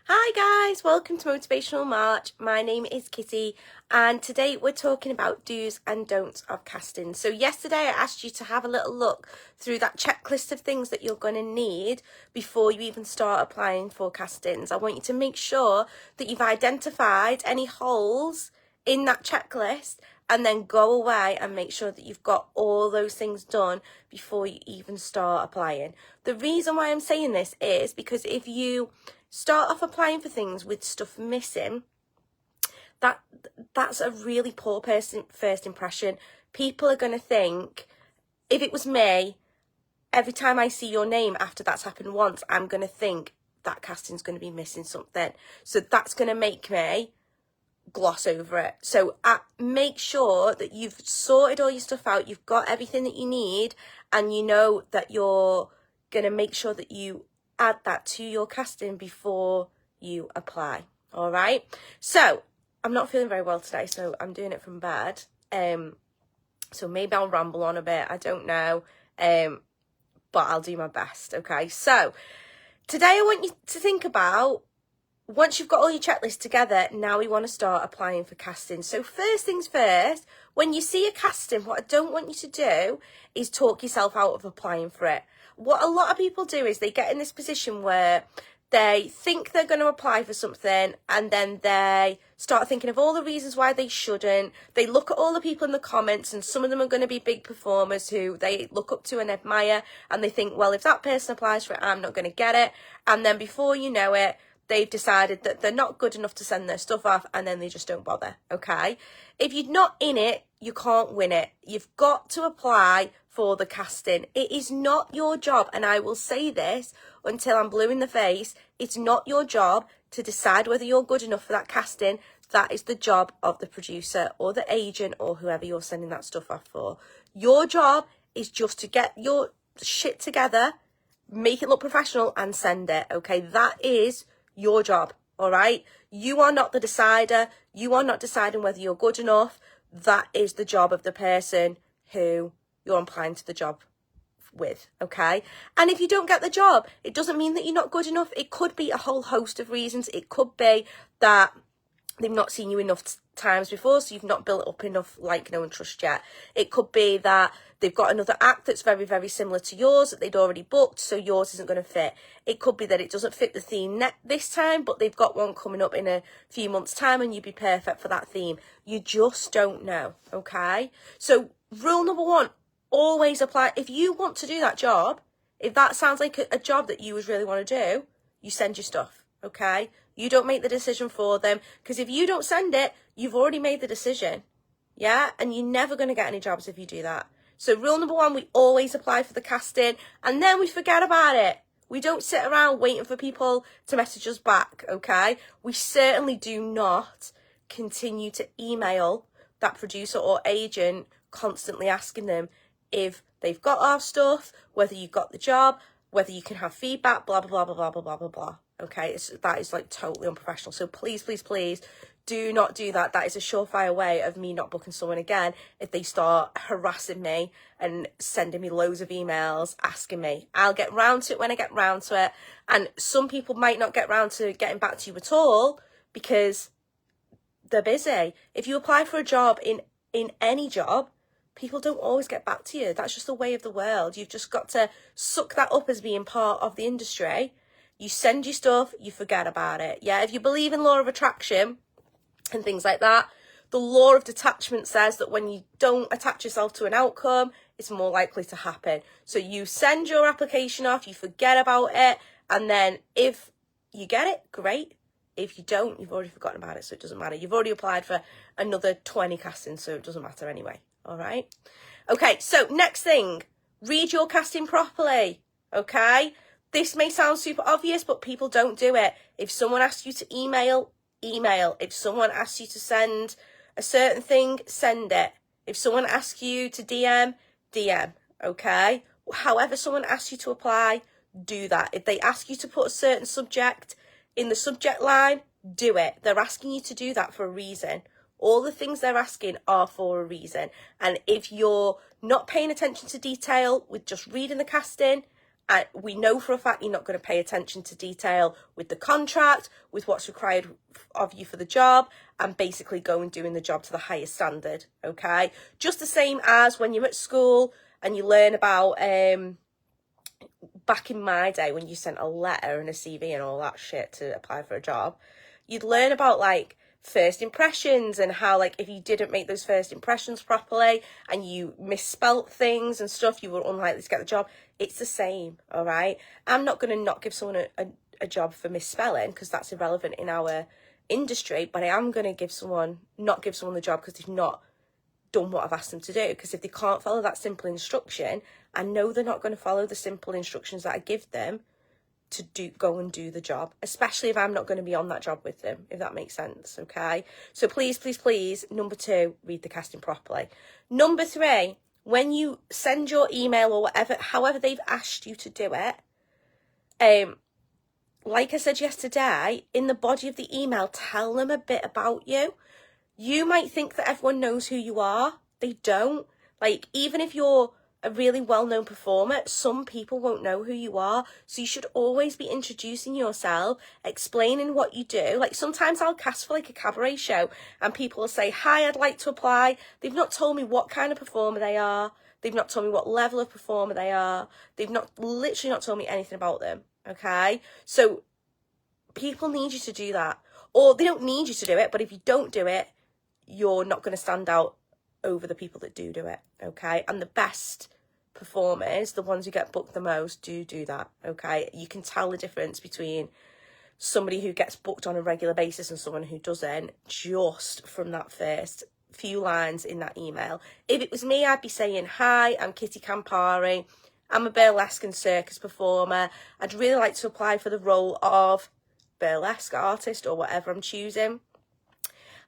Hi guys, welcome to Motivational March. My name is Kitty and today we're talking about do's and don'ts of casting. So yesterday I asked you to have a little look through that checklist of things that you're going to need before you even start applying for castings. I want you to make sure that you've identified any holes in that checklist and then go away and make sure that you've got all those things done before you even start applying. The reason why I'm saying this is because if you start off applying for things with stuff missing, that's a really poor first impression. People are going to think, if it was me, every time I see your name after that's happened once, I'm going to think that casting's going to be missing something. So that's going to make me gloss over it. So make sure that you've sorted all your stuff out, you've got everything that you need, and you know that you're going to make sure that you add that to your casting before you apply. All right. So I'm not feeling very well today, so I'm doing it from bed. So maybe I'll ramble on a bit. I don't know. But I'll do my best. Okay. So today I want you to think about, once you've got all your checklists together, now we want to start applying for casting. So first things first, when you see a casting, what I don't want you to do is talk yourself out of applying for it. What a lot of people do is they get in this position where they think they're going to apply for something and then they start thinking of all the reasons why they shouldn't. They look at all the people in the comments, and some of them are going to be big performers who they look up to and admire, and they think, well, if that person applies for it, I'm not going to get it. And then before you know it, they've decided that they're not good enough to send their stuff off, and then they just don't bother, okay? If you're not in it, you can't win it. You've got to apply for the casting. It is not your job, and I will say this until I'm blue in the face, it's not your job to decide whether you're good enough for that casting. That is the job of the producer or the agent or whoever you're sending that stuff off for. Your job is just to get your shit together, make it look professional, and send it, okay? That is your job, all right? You are not the decider. You are not deciding whether you're good enough. That is the job of the person who you're applying to the job with, okay? And if you don't get the job, it doesn't mean that you're not good enough. It could be a whole host of reasons. It could be that they've not seen you enough times before, so you've not built up enough like, know and trust yet. It could be that they've got another act that's very, very similar to yours that they'd already booked, so yours isn't going to fit. It could be that it doesn't fit the theme this time, but they've got one coming up in a few months' time and you'd be perfect for that theme. You just don't know, okay? So rule number one, always apply. If you want to do that job, if that sounds like a job that you would really want to do, you send your stuff, okay? You don't make the decision for them, because if you don't send it, you've already made the decision, yeah? And you're never going to get any jobs if you do that. So rule number one, we always apply for the casting, and then we forget about it. We don't sit around waiting for people to message us back, okay? We certainly do not continue to email that producer or agent constantly asking them if they've got our stuff, whether you've got the job, whether you can have feedback, blah, blah, blah, blah, blah, blah, blah, blah. Okay, that is like totally unprofessional. So please, please, please do not do that. That is a surefire way of me not booking someone again if they start harassing me and sending me loads of emails asking me. I'll get round to it when I get round to it. And some people might not get round to getting back to you at all because they're busy. If you apply for a job in any job, people don't always get back to you. That's just the way of the world. You've just got to suck that up as being part of the industry. You send your stuff, you forget about it. Yeah, if you believe in law of attraction and things like that, the law of detachment says that when you don't attach yourself to an outcome, it's more likely to happen. So you send your application off, you forget about it, and then if you get it, great. If you don't, you've already forgotten about it, so it doesn't matter. You've already applied for another 20 castings, so it doesn't matter anyway. All right? Okay, so next thing, read your casting properly, okay? This may sound super obvious, but people don't do it. If someone asks you to email, email. If someone asks you to send a certain thing, send it. If someone asks you to DM, DM, okay? However someone asks you to apply, do that. If they ask you to put a certain subject in the subject line, do it. They're asking you to do that for a reason. All the things they're asking are for a reason. And if you're not paying attention to detail with just reading the casting And we know for a fact you're not going to pay attention to detail with the contract, with what's required of you for the job, and basically go and doing the job to the highest standard, okay? Just the same as when you're at school and you learn about, back in my day when you sent a letter and a CV and all that shit to apply for a job, you'd learn about like first impressions and how like if you didn't make those first impressions properly and you misspelt things and stuff, you were unlikely to get the job. It's the same, all right? I'm not going to not give someone a job for misspelling because that's irrelevant in our industry, but I am going to not give someone the job because they've not done what I've asked them to do. Because if they can't follow that simple instruction, I know they're not going to follow the simple instructions that I give them to go and do the job, especially if I'm not going to be on that job with them, if that makes sense, okay? So please, please, please, number 2, read the casting properly. Number 3, when you send your email or whatever, however they've asked you to do it, like I said yesterday, in the body of the email, tell them a bit about you. You might think that everyone knows who you are. They don't. Like, even if you're a really well-known performer, some people won't know who you are. So you should always be introducing yourself, explaining what you do. Like, sometimes I'll cast for like a cabaret show and people will say, hi, I'd like to apply. They've not told me what kind of performer they are. They've not told me what level of performer they are. They've literally not told me anything about them. Okay? So people need you to do that. Or they don't need you to do it, but if you don't do it, you're not going to stand out over the people that do it, okay? And the best performers, the ones who get booked the most, do that, okay? You can tell the difference between somebody who gets booked on a regular basis and someone who doesn't just from that first few lines in that email. If it was me, I'd be saying, hi, I'm Kitty Campari. I'm a burlesque and circus performer. I'd really like to apply for the role of burlesque artist or whatever I'm choosing.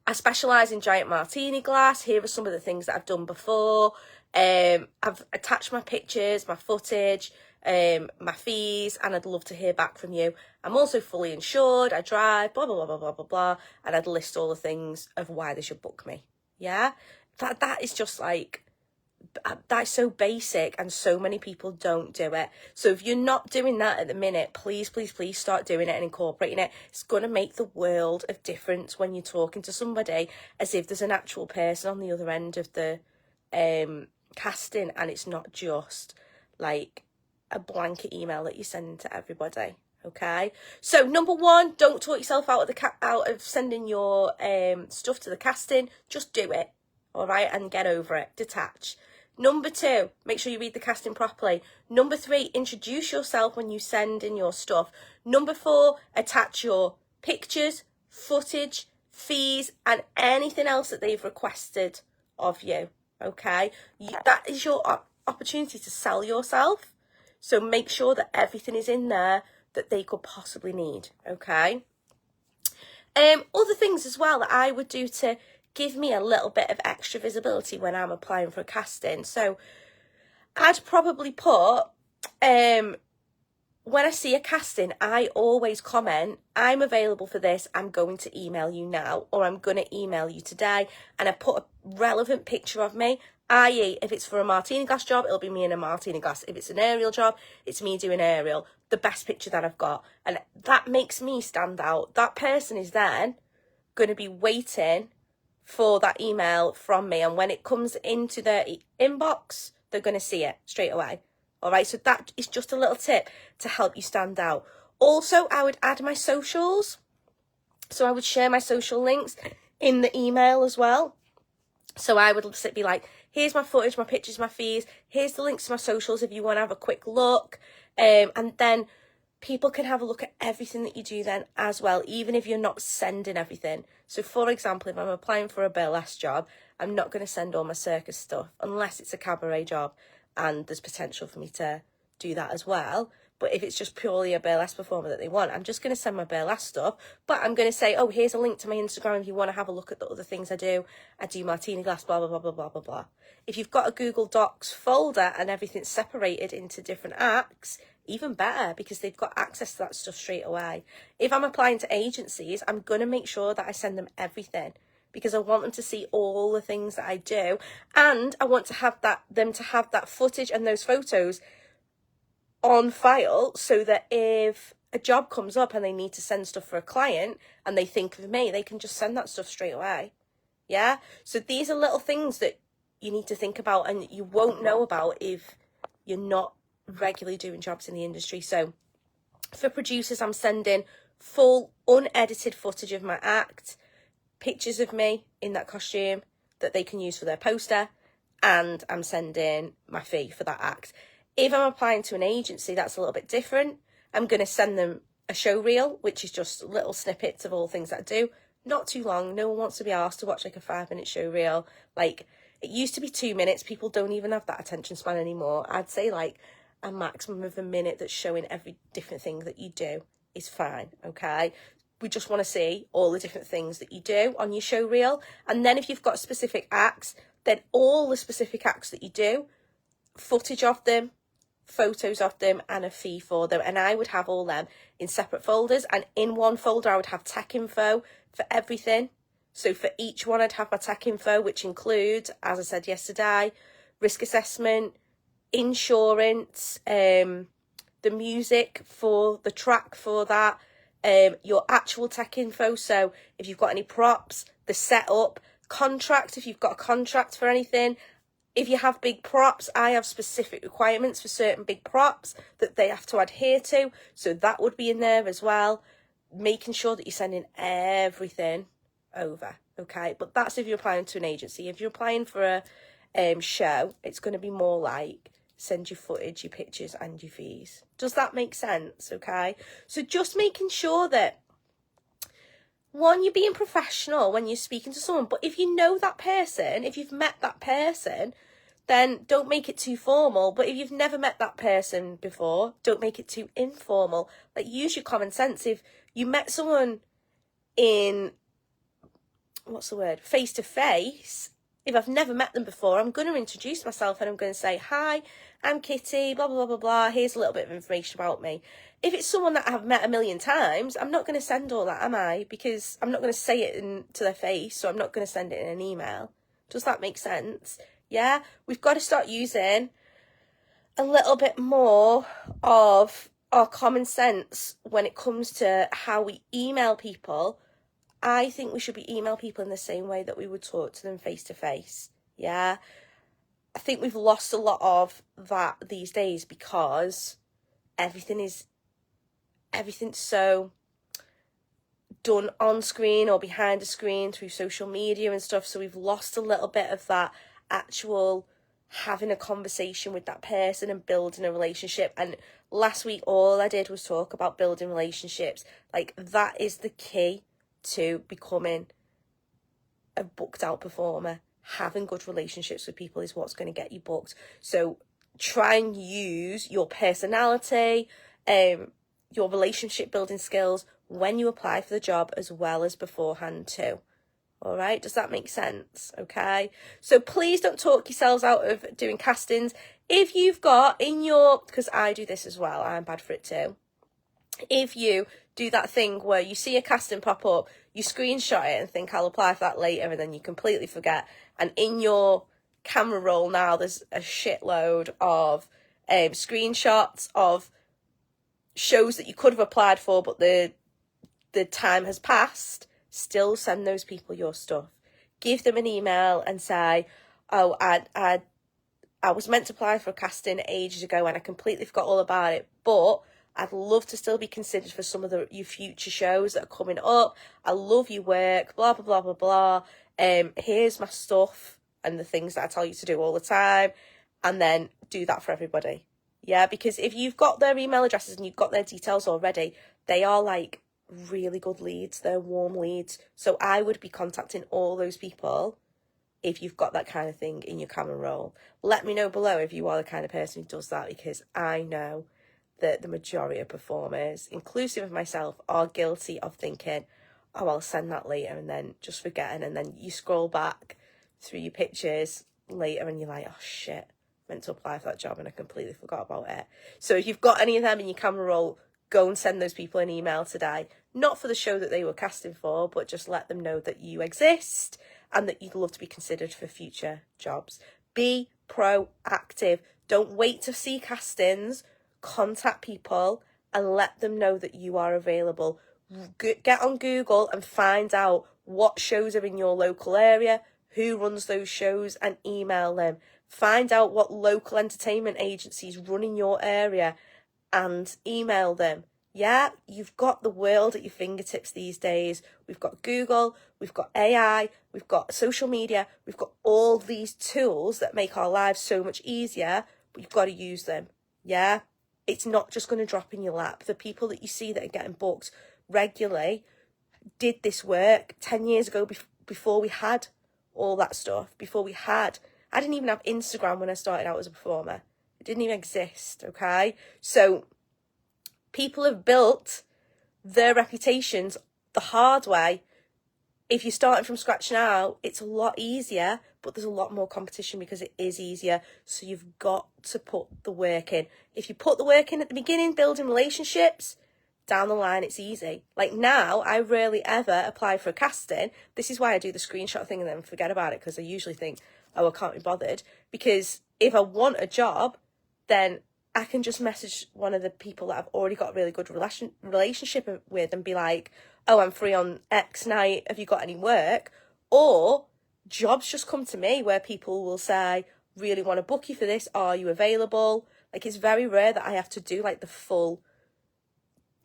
I specialise in giant martini glass. Here are some of the things that I've done before. I've attached my pictures, my footage, my fees, and I'd love to hear back from you. I'm also fully insured. I drive, blah, blah, blah, blah, blah, blah, blah. And I'd list all the things of why they should book me. Yeah? That is just like, that's so basic and so many people don't do it. So if you're not doing that at the minute, please, please, please start doing it and incorporating it. It's going to make the world of difference when you're talking to somebody as if there's an actual person on the other end of the casting, and it's not just like a blanket email that you're sending to everybody. Okay, so number 1, don't talk yourself out of sending your stuff to the casting. Just do it, all right, and get over it. Detach. Number 2, make sure you read the casting properly. Number 3, introduce yourself when you send in your stuff. Number 4, attach your pictures, footage, fees, and anything else that they've requested of you. Okay, that is your opportunity to sell yourself. So make sure that everything is in there that they could possibly need. Okay. Other things as well that I would do to give me a little bit of extra visibility when I'm applying for a casting. So I'd probably put, when I see a casting, I always comment, I'm available for this, I'm going to email you now, or I'm going to email you today. And I put a relevant picture of me, i.e. if it's for a martini glass job, it'll be me in a martini glass. If it's an aerial job, it's me doing aerial, the best picture that I've got. And that makes me stand out. That person is then going to be waiting for that email from me, and when it comes into their inbox, they're going to see it straight away. All right, so that is just a little tip to help you stand out. Also, I would add my socials. So I would share my social links in the email as well. So I would be like, here's my footage, my pictures, my fees. Here's the links to my socials if you want to have a quick look. And then people can have a look at everything that you do then as well, even if you're not sending everything. So for example, if I'm applying for a burlesque job, I'm not going to send all my circus stuff unless it's a cabaret job and there's potential for me to do that as well. But if it's just purely a burlesque performer that they want, I'm just going to send my burlesque stuff. But I'm going to say, oh, here's a link to my Instagram if you want to have a look at the other things I do. I do martini glass, blah, blah, blah, blah, blah, blah, blah. If you've got a Google Docs folder and everything's separated into different acts, even better, because they've got access to that stuff straight away. If I'm applying to agencies, I'm going to make sure that I send them everything, because I want them to see all the things that I do. And I want to have them to have that footage and those photos on file so that if a job comes up and they need to send stuff for a client and they think of me, they can just send that stuff straight away. Yeah? So these are little things that you need to think about and you won't know about if you're not regularly doing jobs in the industry. So for producers, I'm sending full unedited footage of my act, pictures of me in that costume that they can use for their poster, and I'm sending my fee for that act. If I'm applying to an agency, that's a little bit different. I'm going to send them a show reel, which is just little snippets of all things that I do. Not too long. No one wants to be asked to watch like a 5-minute show reel. Like, it used to be 2 minutes. People don't even have that attention span anymore. I'd say like a maximum of a minute that's showing every different thing that you do is fine, okay? We just want to see all the different things that you do on your show reel. And then if you've got specific acts, then all the specific acts that you do, footage of them, photos of them, and a fee for them. And I would have all them in separate folders. And in one folder, I would have tech info for everything. So for each one, I'd have my tech info, which includes, as I said yesterday, risk assessment, insurance, the music for the track for that, your actual tech info. So if you've got any props, the setup, contract, if you've got a contract for anything. If you have big props, I have specific requirements for certain big props that they have to adhere to. So that would be in there as well. Making sure that you're sending everything over, okay? But that's if you're applying to an agency. If you're applying for a show, it's going to be more like send your footage, your pictures, and your fees. Does that make sense, okay? So just making sure that, one, you're being professional when you're speaking to someone. But if you know that person, if you've met that person, then don't make it too formal. But if you've never met that person before, don't make it too informal. Like, use your common sense. If you met someone in, face to face, if I've never met them before, I'm going to introduce myself and I'm going to say, hi, I'm Kitty, blah, blah, blah, blah, blah. Here's a little bit of information about me. If it's someone that I've met a million times, I'm not going to send all that, am I? Because I'm not going to say it to their face, so I'm not going to send it in an email. Does that make sense? Yeah? We've got to start using a little bit more of our common sense when it comes to how we email people. I think we should be email people in the same way that we would talk to them face to face. Yeah? I think we've lost a lot of that these days because everything's so done on screen or behind a screen through social media and stuff. So we've lost a little bit of that actual having a conversation with that person and building a relationship. And last week, all I did was talk about building relationships. Like, that is the key to becoming a booked out performer. Having good relationships with people is what's going to get you booked. So try and use your personality, your relationship building skills when you apply for the job as well as beforehand too. All right, does that make sense? Okay, so please don't talk yourselves out of doing castings. If you've got in your, because I do this as well, I'm bad for it too. If you do that thing where you see a casting pop up, you screenshot it and think I'll apply for that later, and then you completely forget. And in your camera roll now, there's a shitload of screenshots of shows that you could have applied for, but the time has passed. Still send those people your stuff. Give them an email and say, oh, I was meant to apply for a casting ages ago and I completely forgot all about it, but I'd love to still be considered for some of your future shows that are coming up. I love your work, blah, blah, blah, blah, blah. Here's my stuff and the things that I tell you to do all the time. And then do that for everybody. Yeah, because if you've got their email addresses and you've got their details already, they are like really good leads. They're warm leads. So I would be contacting all those people if you've got that kind of thing in your camera roll. Let me know below if you are the kind of person who does that, because I know that the majority of performers, inclusive of myself, are guilty of thinking, oh, I'll send that later, and then just forgetting, and then you scroll back through your pictures later and you're like, oh shit, I meant to apply for that job and I completely forgot about it. So if you've got any of them in your camera roll, go and send those people an email today. Not for the show that they were casting for, but just let them know that you exist and that you'd love to be considered for future jobs. Be proactive. Don't wait to see castings. contact people and let them know that you are available. Get on Google and find out what shows are in your local area, who runs those shows, and email them. Find out what local entertainment agencies run in your area and email them. Yeah, you've got the world at your fingertips these days. We've got Google, we've got AI, we've got social media, we've got all these tools that make our lives so much easier, but you've got to use them. Yeah, it's not just going to drop in your lap. The people that you see that are getting booked regularly did this work 10 years ago before we had all that stuff, I didn't even have Instagram when I started out as a performer. It didn't even exist, okay? So people have built their reputations the hard way. If you're starting from scratch now, it's a lot easier, but there's a lot more competition because it is easier. So you've got to put the work in. If you put the work in at the beginning, building relationships, down the line, it's easy. Like now, I rarely ever apply for a casting. This is why I do the screenshot thing and then forget about it, because I usually think, oh, I can't be bothered. Because if I want a job, then I can just message one of the people that I've already got a really good relationship with and be like, oh, I'm free on X night. Have you got any work? Or jobs just come to me where people will say, really want to book you for this. Are you available? Like, it's very rare that I have to do like the full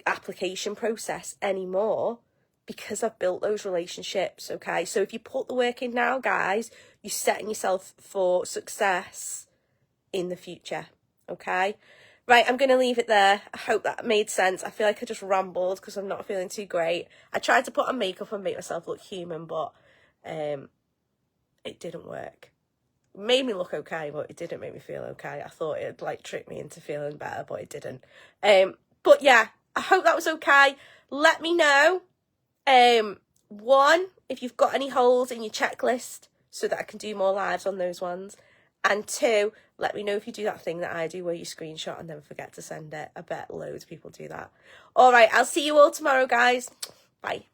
application process anymore because I've built those relationships. Okay, so if you put the work in now, guys, you're setting yourself for success in the future. Okay, right, I'm gonna leave it there. I hope that made sense. I feel like I just rambled because I'm not feeling too great. I tried to put on makeup and make myself look human, but it didn't work. It made me look okay, but it didn't make me feel okay. I thought it'd like trick me into feeling better, but it didn't. But yeah, I hope that was okay. Let me know, one, if you've got any holes in your checklist so that I can do more lives on those ones. And two, let me know if you do that thing that I do where you screenshot and then forget to send it. I bet loads of people do that. All right, I'll see you all tomorrow, guys. Bye.